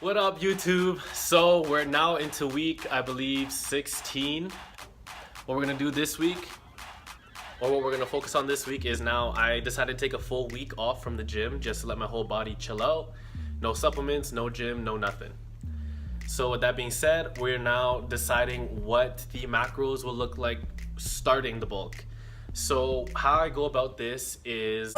What up, YouTube? So we're now into week, I believe, 16. What we're gonna do this week, or what we're gonna focus on this week, is now I decided to take a full week off from the gym just to let my whole body chill out. No supplements, no gym, no nothing. So with that being said, we're now deciding what the macros will look like starting the bulk. So how I go about this is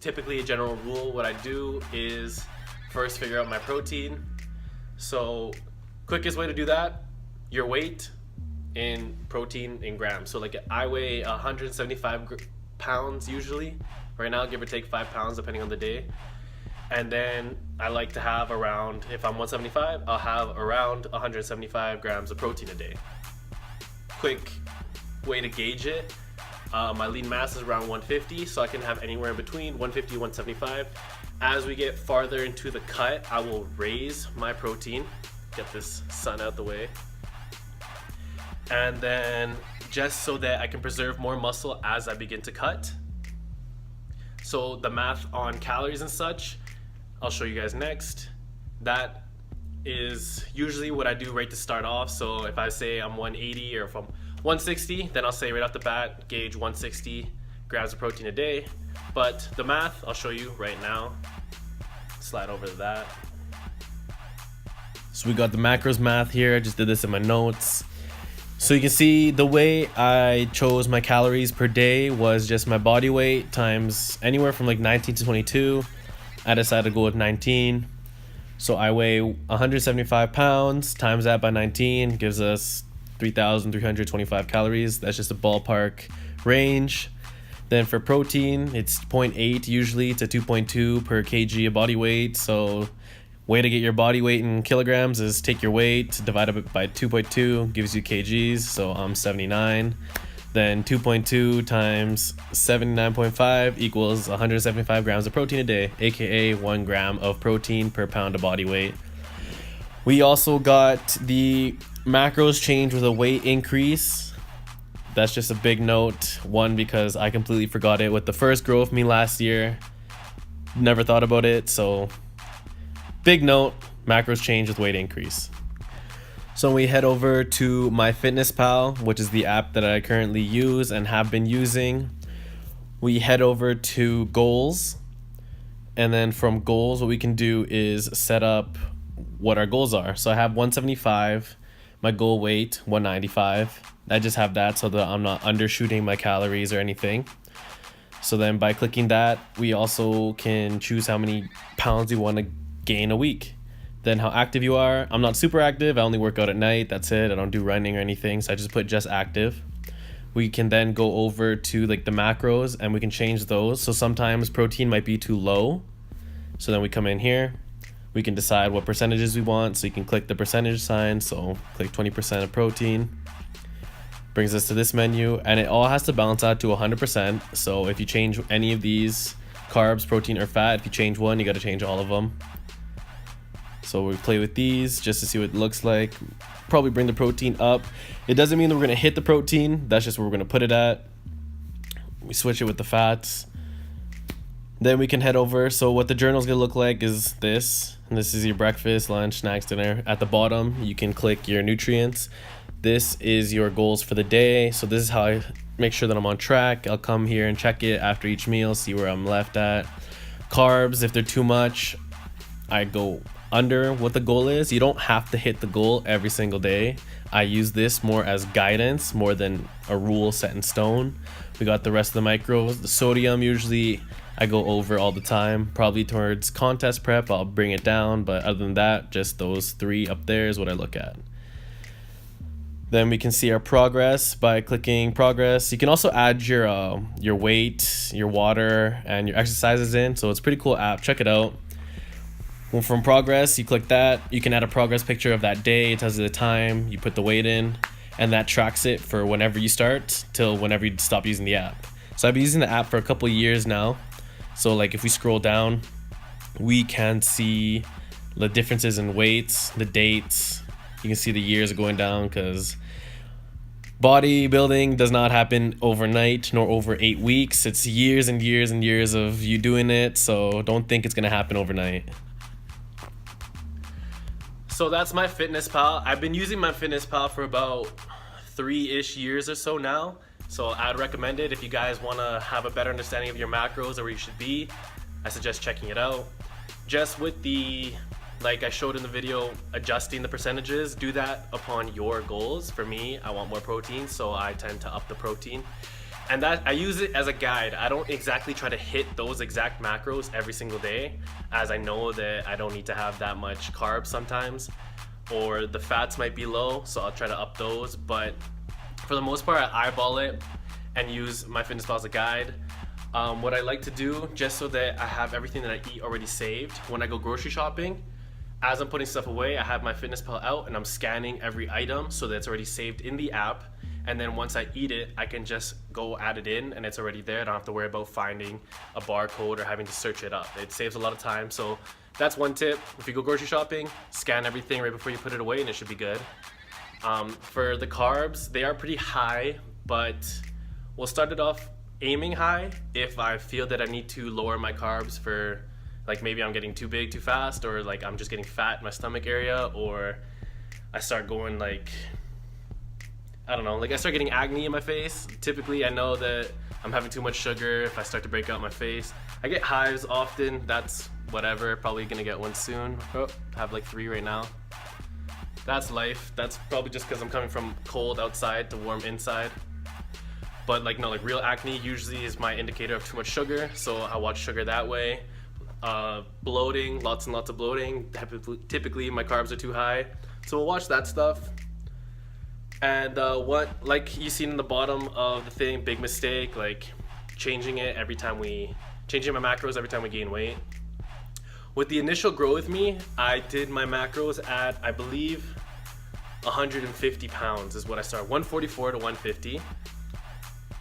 typically a general rule. What I do is first figure out my protein. So quickest way to do that, your weight in protein in grams. So like I weigh 175 pounds usually right now, give or take 5 pounds depending on the day. And then I like to have around, if I'm 175, I'll have around 175 grams of protein a day. Quick way to gauge it, my lean mass is around 150, so I can have anywhere in between 150 and 175. As we get farther into the cut, I will raise my protein, get this sun out the way, and then just so that I can preserve more muscle as I begin to cut. So the math on calories and such, I'll show you guys next. That is usually what I do right to start off. So if I say I'm 180 or if I'm 160, then I'll say right off the bat, gauge 160 grams of protein a day. But the math, I'll show you right now. Slide over to that. So we got the macros math here. I just did this in my notes. So you can see the way I chose my calories per day was just my body weight times anywhere from like 19 to 22. I decided to go with 19. So I weigh 175 pounds, times that by 19 gives us 3,325 calories. That's just a ballpark range. Then for protein, it's 0.8 usually to 2.2 per kg of body weight. So way to get your body weight in kilograms is take your weight, divide it by 2.2, gives you kgs. So I'm 79. Then 2.2 times 79.5 equals 175 grams of protein a day, aka 1 gram of protein per pound of body weight. We also got the macros change with a weight increase. That's just a big note. One, because I completely forgot it with the first growth me last year. Never thought about it, so big note, macros change with weight increase. So we head over to MyFitnessPal, which is the app that I currently use and have been using. We head over to goals, and then from goals, what we can do is set up what our goals are. So I have 175, my goal weight 195. I just have that so that I'm not undershooting my calories or anything. So then by clicking that, we also can choose how many pounds you want to gain a week. Then how active you are. I'm not super active. I only work out at night. That's it. I don't do running or anything. So I just put just active. We can then go over to like the macros and we can change those. So sometimes protein might be too low. So then we come in here. We can decide what percentages we want. So you can click the percentage sign. So click 20% of protein. Brings us to this menu. And it all has to balance out to 100%. So if you change any of these, carbs, protein, or fat, if you change one, you got to change all of them. So we play with these just to see what it looks like. Probably bring the protein up. It doesn't mean that we're going to hit the protein. That's just where we're going to put it at. We switch it with the fats. Then we can head over. So what the journal is going to look like is this. And this is your breakfast, lunch, snacks, dinner. At the bottom, you can click your nutrients. This is your goals for the day. So this is how I make sure that I'm on track. I'll come here and check it after each meal, see where I'm left at. Carbs, if they're too much, I go under what the goal is. You don't have to hit the goal every single day. I use this more as guidance more than a rule set in stone. We got the rest of the macros. The sodium usually I go over all the time. Probably towards contest prep I'll bring it down, but other than that, just those three up there is what I look at. Then we can see our progress by clicking progress. You can also add your weight, your water, and your exercises in. So it's a pretty cool app. Check it out. Well, from progress, you click that. You can add a progress picture of that day. It tells you the time. You put the weight in, and that tracks it for whenever you start till whenever you stop using the app. So I've been using the app for a couple of years now. So like if we scroll down, we can see the differences in weights, the dates. You can see the years going down because bodybuilding does not happen overnight nor over 8 weeks. It's years and years and years of you doing it, so don't think it's gonna happen overnight. So that's my FitnessPal. I've been using my FitnessPal for about 3-ish years or so now. So I'd recommend it if you guys wanna have a better understanding of your macros or where you should be. I suggest checking it out. Just with the, like I showed in the video, adjusting the percentages, do that upon your goals. For me, I want more protein, so I tend to up the protein. And that I use it as a guide. I don't exactly try to hit those exact macros every single day, as I know that I don't need to have that much carbs sometimes, or the fats might be low, so I'll try to up those. But for the most part, I eyeball it and use my FitnessPal as a guide. What I like to do, just so that I have everything that I eat already saved, when I go grocery shopping, as I'm putting stuff away, I have my FitnessPal out and I'm scanning every item so that it's already saved in the app. And then once I eat it, I can just go add it in and it's already there. I don't have to worry about finding a barcode or having to search it up. It saves a lot of time. So that's one tip. If you go grocery shopping, scan everything right before you put it away and it should be good. For the carbs, they are pretty high, but we'll start it off aiming high if I feel that I need to lower my carbs for, like, maybe I'm getting too big too fast, or like I'm just getting fat in my stomach area, or I start going like, I don't know, like I start getting acne in my face. Typically I know that I'm having too much sugar if I start to break out my face. I get hives often, that's whatever, probably gonna get one soon. Oh, I have like 3 right now. That's life. That's probably just because I'm coming from cold outside to warm inside. But like, no, like real acne usually is my indicator of too much sugar, so I watch sugar that way. Bloating, lots and lots of bloating. Typically my carbs are too high, so we'll watch that stuff. And what, like you seen in the bottom of the thing, big mistake, like changing my macros every time we gain weight. With the initial Grow With Me, I did my macros at, I believe, 150 pounds is what I started, 144 to 150.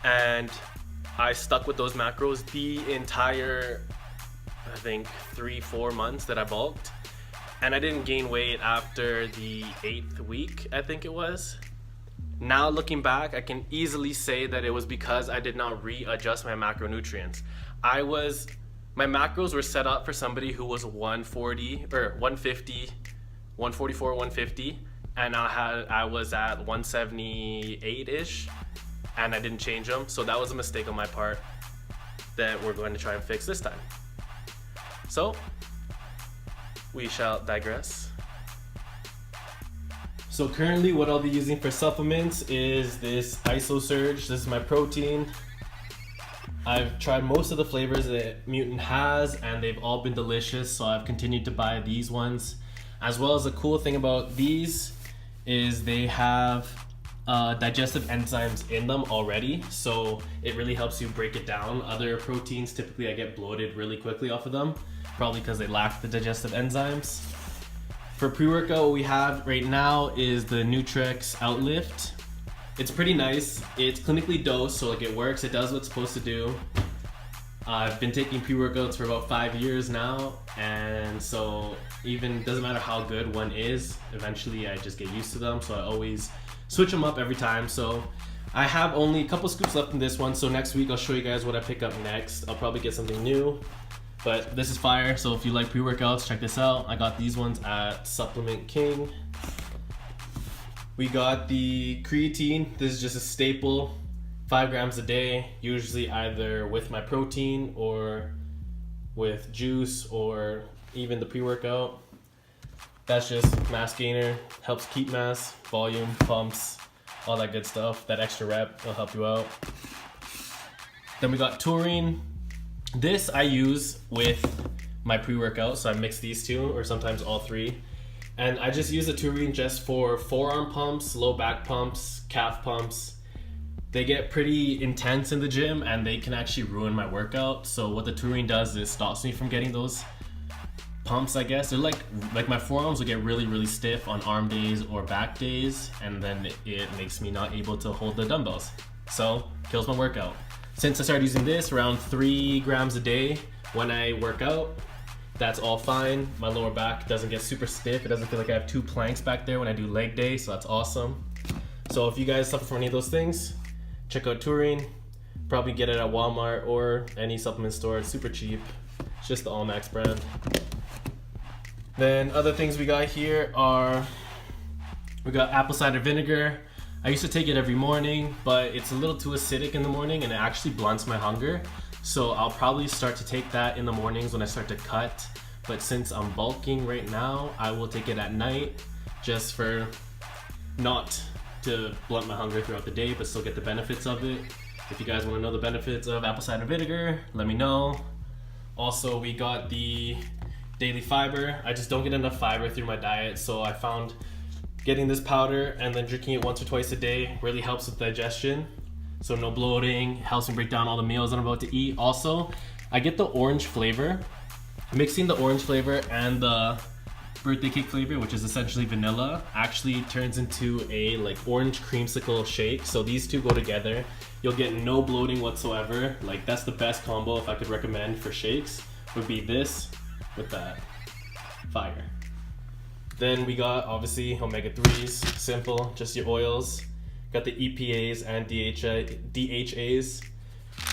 And I stuck with those macros the entire, I think, 3-4 months that I bulked. And I didn't gain weight after the 8th week, I think it was. Now looking back, I can easily say that it was because I did not readjust my macronutrients. My macros were set up for somebody who was 140 or 150, 144, 150, and I was at 178-ish, and I didn't change them. So that was a mistake on my part that we're going to try and fix this time. So we shall digress. So currently what I'll be using for supplements is this ISO Surge. This is my protein. I've tried most of the flavors that Mutant has and they've all been delicious, so I've continued to buy these ones. As well as the cool thing about these is they have digestive enzymes in them already, so it really helps you break it down. Other proteins, typically I get bloated really quickly off of them, probably because they lack the digestive enzymes. For pre-workout, what we have right now is the Nutrex Outlift. It's pretty nice. It's clinically dosed, so like it works. It does what it's supposed to do. I've been taking pre-workouts for about 5 years now, and so even doesn't matter how good one is, eventually I just get used to them, so I always switch them up every time. So I have only a couple scoops left in this one, so next week I'll show you guys what I pick up next. I'll probably get something new. But this is fire, so if you like pre-workouts, check this out. I got these ones at Supplement King. We got the creatine. This is just a staple, 5 grams a day, usually either with my protein or with juice or even the pre-workout. That's just mass gainer, helps keep mass, volume, pumps, all that good stuff. That extra rep will help you out. Then we got taurine. This I use with my pre-workout, so I mix these two or sometimes all 3. And I just use the taurine just for forearm pumps, low back pumps, calf pumps. They get pretty intense in the gym and they can actually ruin my workout. So what the taurine does is stops me from getting those pumps, I guess. They're like my forearms will get really, really stiff on arm days or back days, and then it makes me not able to hold the dumbbells. So kills my workout. Since I started using this around 3 grams a day when I work out, that's all fine. My lower back doesn't get super stiff. It doesn't feel like I have 2 planks back there when I do leg day, so that's awesome. So if you guys suffer from any of those things, check out Taurine. Probably get it at Walmart or any supplement store. It's super cheap. It's just the Allmax brand. Then other things we got here are, we got apple cider vinegar. I used to take it every morning, but it's a little too acidic in the morning and it actually blunts my hunger. So I'll probably start to take that in the mornings when I start to cut. But since I'm bulking right now, I will take it at night just for not to blunt my hunger throughout the day, but still get the benefits of it. If you guys want to know the benefits of apple cider vinegar, let me know. Also, we got the daily fiber. I just don't get enough fiber through my diet, so I found getting this powder and then drinking it once or twice a day really helps with digestion. So no bloating, helps me break down all the meals I'm about to eat. Also, I get the orange flavor. Mixing the orange flavor and the birthday cake flavor, which is essentially vanilla, actually turns into a like orange creamsicle shake. So these two go together. You'll get no bloating whatsoever. Like that's the best combo if I could recommend for shakes, would be this with that. Fire. Then we got obviously omega-3s, simple, just your oils. Got the EPAs and DHAs.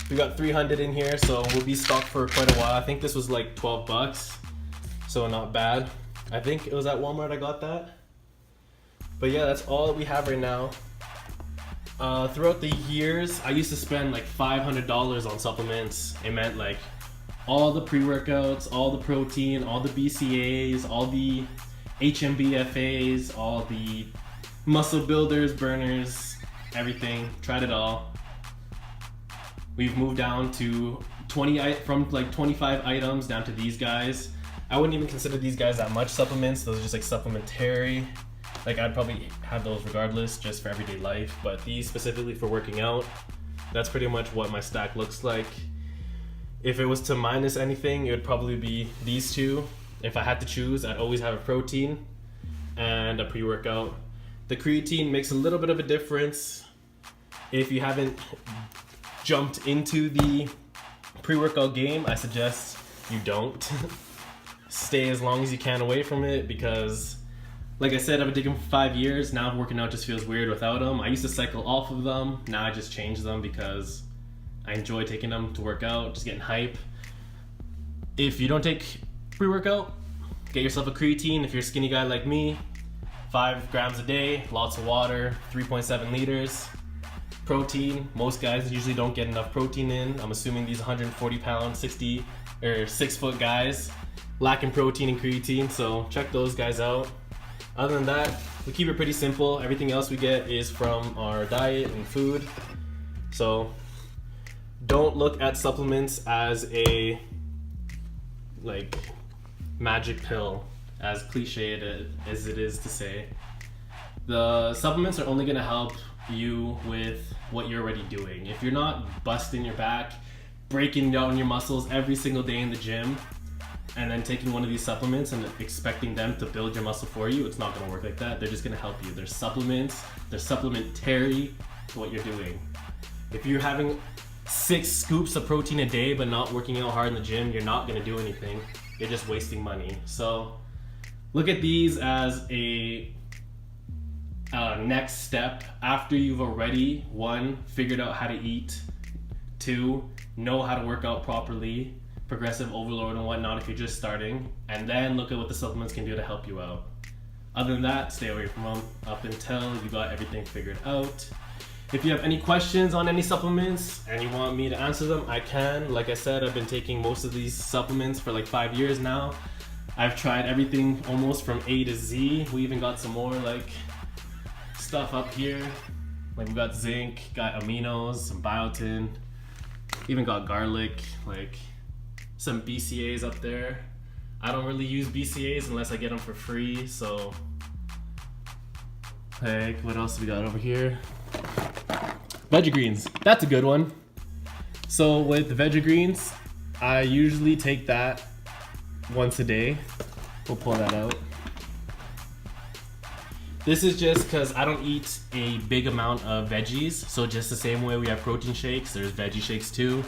We got 300 in here, so we'll be stocked for quite a while. I think this was like 12 bucks, so not bad. I think it was at Walmart I got that. But yeah, that's all that we have right now. Throughout the years, I used to spend like $500 on supplements. It meant like all the pre-workouts, all the protein, all the BCAAs, all the HMBFAs, all the muscle builders, burners, everything. Tried it all. We've moved down to from like 25 items down to these guys. I wouldn't even consider these guys that much supplements. Those are just like supplementary. Like I'd probably have those regardless, just for everyday life. But these specifically for working out, that's pretty much what my stack looks like. If it was to minus anything, it would probably be these two. If I had to choose, I'd always have a protein and a pre-workout. The creatine makes a little bit of a difference. If you haven't jumped into the pre-workout game, I suggest you don't. Stay as long as you can away from it because, like I said, I've been taking them for 5 years. Now working out just feels weird without them. I used to cycle off of them. Now I just change them because I enjoy taking them to work out, just getting hype. If you don't take pre-workout, get yourself a creatine. If you're a skinny guy like me, 5 grams a day, lots of water, 3.7 liters. Protein, most guys usually don't get enough protein in. I'm assuming these 140-pound, 60 or 6-foot guys lacking protein and creatine, so check those guys out. Other than that, we keep it pretty simple. Everything else we get is from our diet and food. So don't look at supplements as a like magic pill, as cliche as it is to say. The supplements are only going to help you with what you're already doing. If you're not busting your back, breaking down your muscles every single day in the gym, and then taking one of these supplements and expecting them to build your muscle for you, it's not going to work like that. They're just going to help you. They're supplements. They're supplementary to what you're doing. If you're having 6 scoops of protein a day but not working out hard in the gym, you're not going to do anything. You're just wasting money. So look at these as a next step after you've already, 1, figured out how to eat, 2, know how to work out properly, progressive overload and whatnot if you're just starting, and then look at what the supplements can do to help you out. Other than that, stay away from them up until you got everything figured out. If you have any questions on any supplements and you want me to answer them, I can. Like I said, I've been taking most of these supplements for like 5 years now. I've tried everything almost from A to Z. We even got some more like stuff up here. Like we got zinc, got aminos, some biotin, even got garlic, like some BCAAs up there. I don't really use BCAAs unless I get them for free, so like what else do we got over here? Veggie greens, that's a good one. So with the veggie greens, I usually take that once a day. We'll pull that out. This is just because I don't eat a big amount of veggies, so just the same way we have protein shakes, there's veggie shakes too.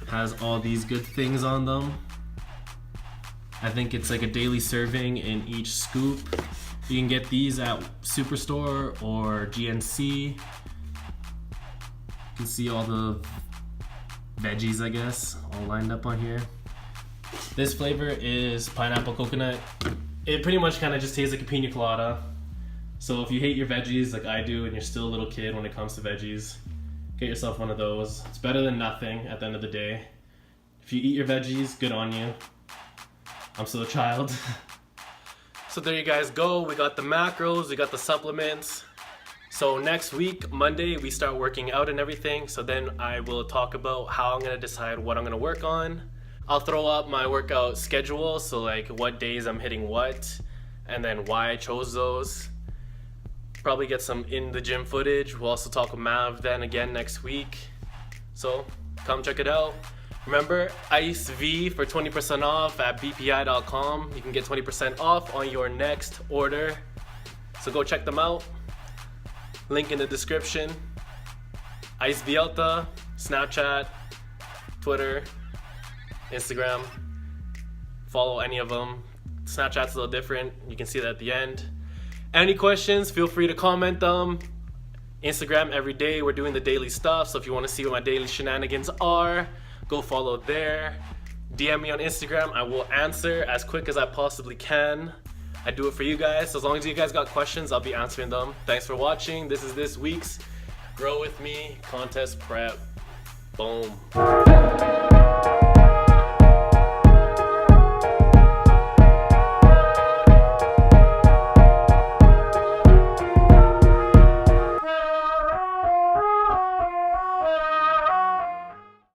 Has all these good things on them. I think it's like a daily serving in each scoop. You can get these at Superstore or GNC. You can see all the veggies, I guess, all lined up on here. This flavor is pineapple coconut. It pretty much kind of just tastes like a pina colada. So if you hate your veggies like I do and you're still a little kid when it comes to veggies, get yourself one of those. It's better than nothing at the end of the day. If you eat your veggies, good on you. I'm still a child. So there you guys go. We got the macros, we got the supplements. So next week, Monday, we start working out and everything. So then I will talk about how I'm gonna decide what I'm gonna work on. I'll throw up my workout schedule, so like what days I'm hitting what, and then why I chose those. Probably get some in the gym footage. We'll also talk with Mav then again next week. So come check it out. Remember, ICE V for 20% off at bpi.com. You can get 20% off on your next order. So go check them out. Link in the description. ICE V Alta, Snapchat, Twitter, Instagram. Follow any of them. Snapchat's a little different. You can see that at the end. Any questions, feel free to comment them. Instagram every day, we're doing the daily stuff. So if you want to see what my daily shenanigans are, go follow there. DM me on Instagram. I will answer as quick as I possibly can. I do it for you guys. So as long as you guys got questions, I'll be answering them. Thanks for watching. This is this week's Grow With Me contest prep. Boom.